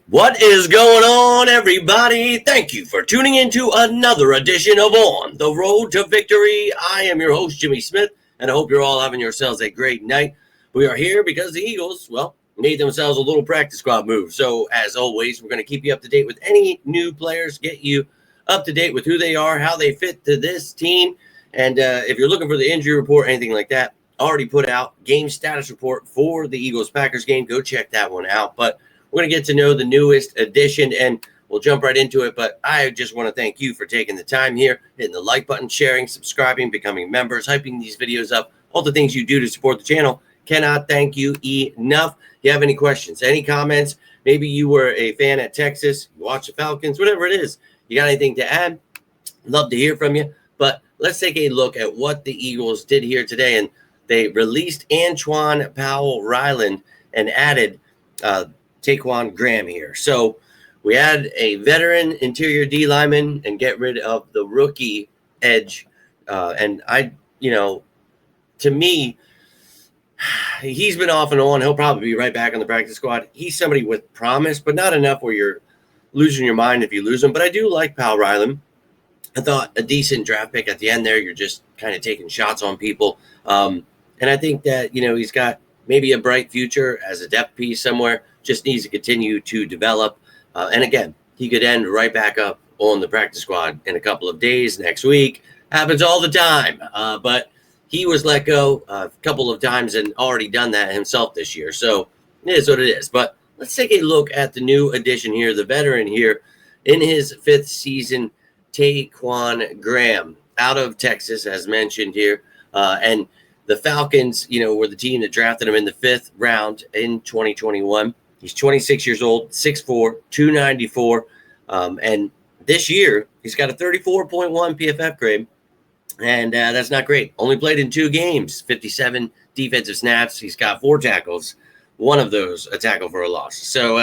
What is going on, everybody? Thank you for tuning into another edition of On the Road to Victory. I am your host, Jimmy Smith, and I hope you're all having yourselves a great night. We are here because the Eagles, made themselves a little practice squad move. So, as always, we're going to keep you up to date with any new players, get you up to date with who they are, how they fit to this team. And if you're looking for the injury report, anything like that, already put out game status report for the Eagles-Packers game. Go check that one out. But we're going to get to know the newest edition, and we'll jump right into it. But I just want to thank you for taking the time here, hitting the like button, sharing, subscribing, becoming members, hyping these videos up, all the things you do to support the channel. Cannot thank you enough. If you have any questions, any comments, maybe you were a fan at Texas, you watch the Falcons, whatever it is, you got anything to add? Love to hear from you. But let's take a look at what the Eagles did here today. And they released Antwuan Powell-Ryland and added Taquan Graham here. So we had a veteran interior D lineman and get rid of the rookie edge. And to me, he's been off and on. He'll probably be right back on the practice squad. He's somebody with promise, but not enough where you're losing your mind if you lose him. But I do like Powell-Ryland. I thought a decent draft pick at the end there. You're just kind of taking shots on people. And I think that, he's got maybe a bright future as a depth piece somewhere. Just needs to continue to develop. And again, he could end right back up on the practice squad in a couple of days next week. Happens all the time. But he was let go a couple of times and already done that himself this year. So it is what it is. But let's take a look at the new addition here, the veteran here in his fifth season, Taquan Graham out of Texas, as mentioned here. And the Falcons, were the team that drafted him in the fifth round in 2021. He's 26 years old, 6'4", 294. And this year, he's got a 34.1 PFF grade. And that's not great. Only played in 2 games, 57 defensive snaps. He's got 4 tackles. One of those, a tackle for a loss. So,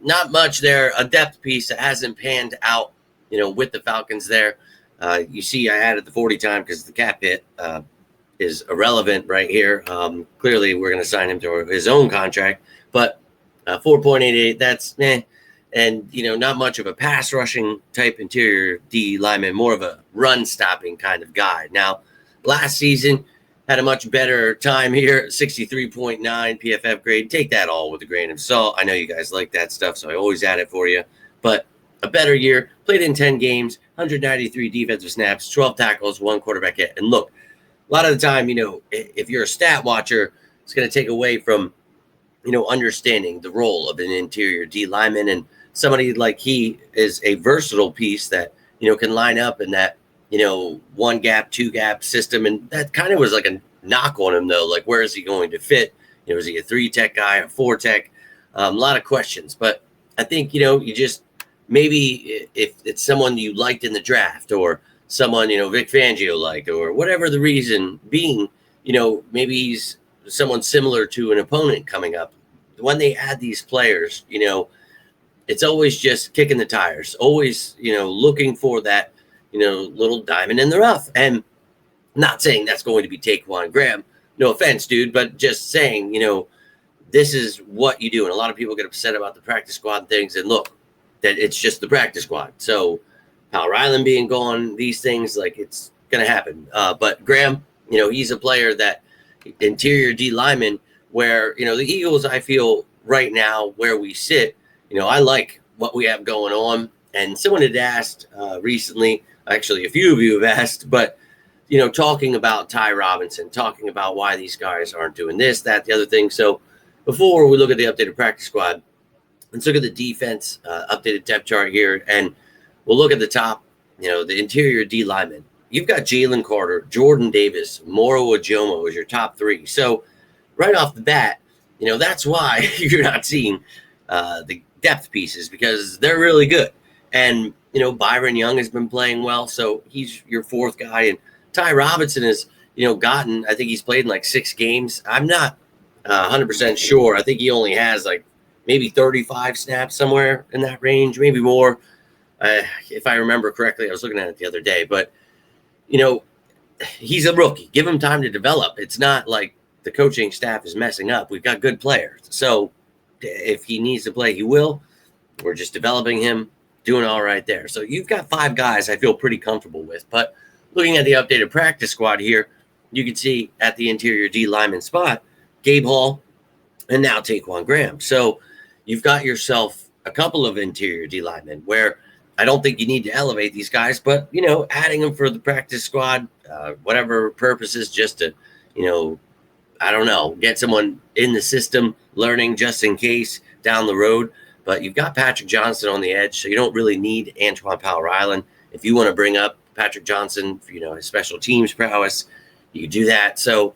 not much there. A depth piece that hasn't panned out, with the Falcons there. You see I added the 40 time because the cap hit is irrelevant right here. Clearly, we're going to sign him to his own contract. But 4.88, that's and, not much of a pass rushing type interior D lineman, more of a run stopping kind of guy. Now, last season, had a much better time here, 63.9 PFF grade. Take that all with a grain of salt. I know you guys like that stuff, so I always add it for you. But a better year, played in 10 games, 193 defensive snaps, 12 tackles, 1 quarterback hit. And look, a lot of the time, if you're a stat watcher, it's going to take away from, understanding the role of an interior D lineman. And somebody like he is a versatile piece that, can line up in that, 1 gap, 2 gap system. And that kind of was like a knock on him, though. Like, where is he going to fit? Is he a 3-tech guy, a 4-tech? A lot of questions. But I think, you just maybe if it's someone you liked in the draft or someone, Vic Fangio liked or whatever the reason being, maybe he's someone similar to an opponent coming up. When they add these players, it's always just kicking the tires, always, looking for that, little diamond in the rough. And not saying that's going to be Taquan Graham. No offense, dude, but just saying, this is what you do. And a lot of people get upset about the practice squad things. And look, that it's just the practice squad. So Powell-Ryland being gone, these things, like, it's going to happen. But Graham, he's a player that interior D lineman where, the Eagles, I feel right now where we sit, I like what we have going on. And someone had asked recently, actually a few of you have asked, but, talking about Ty Robinson, talking about why these guys aren't doing this, that, the other thing. So before we look at the updated practice squad, let's look at the defense, updated depth chart here. And we'll look at the top, the interior D lineman. You've got Jalen Carter, Jordan Davis, Moro Ajomo as your top 3. So right off the bat, that's why you're not seeing the depth pieces because they're really good. And, Byron Young has been playing well, so he's your 4th guy. And Ty Robinson has, gotten, I think he's played in like 6 games. I'm not 100% sure. I think he only has like maybe 35 snaps somewhere in that range, maybe more. If I remember correctly, I was looking at it the other day. But, he's a rookie. Give him time to develop. It's not like the coaching staff is messing up. We've got good players. So If he needs to play, he will. We're just developing him, doing all right there. So you've got 5 guys I feel pretty comfortable with. But looking at the updated practice squad here, you can see at the interior D lineman spot, Gabe Hall and now Taquan Graham. So you've got yourself a couple of interior D linemen where I don't think you need to elevate these guys, but, adding them for the practice squad, whatever purposes, just to, I don't know, get someone in the system learning just in case down the road. But you've got Patrick Johnson on the edge, so you don't really need Antwuan Powell-Ryland. If you want to bring up Patrick Johnson, his special teams prowess, you do that. So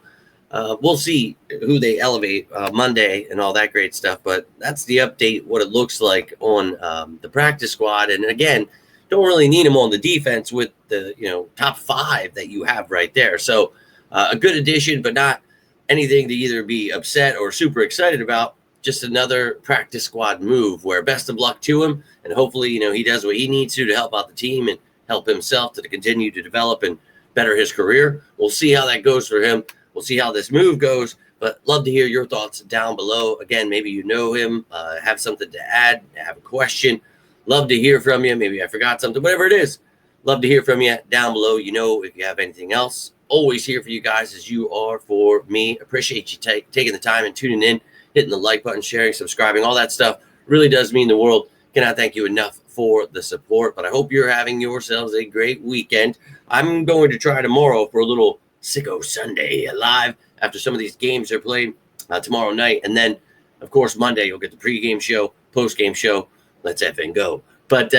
we'll see who they elevate Monday and all that great stuff. But that's the update, what it looks like on the practice squad. And again, don't really need them on the defense with the top 5 that you have right there. So a good addition, but not anything to either be upset or super excited about. Just another practice squad move where best of luck to him. And hopefully, he does what he needs to help out the team and help himself to continue to develop and better his career. We'll see how that goes for him. We'll see how this move goes. But love to hear your thoughts down below. Again, maybe you know him, have something to add, have a question. Love to hear from you. Maybe I forgot something, whatever it is. Love to hear from you down below. If you have anything else. Always here for you guys as you are for me. Appreciate you taking the time and tuning in, hitting the like button, sharing, subscribing, all that stuff really does mean the world. Cannot thank you enough for the support, but I hope you're having yourselves a great weekend. I'm going to try tomorrow for a little Sicko Sunday live after some of these games are played tomorrow night. And then, of course, Monday, you'll get the pregame show, postgame show. Let's effing go. But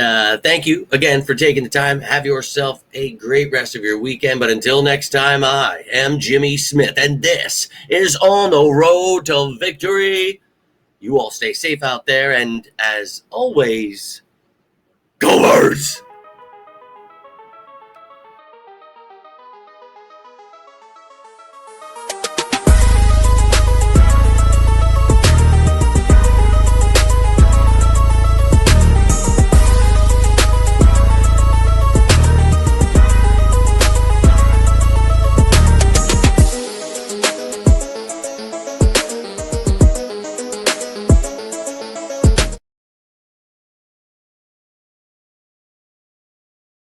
thank you again for taking the time. Have yourself a great rest of your weekend. But until next time, I am Jimmy Smith, and this is On the Road to Victory. You all stay safe out there, and as always, go Birds!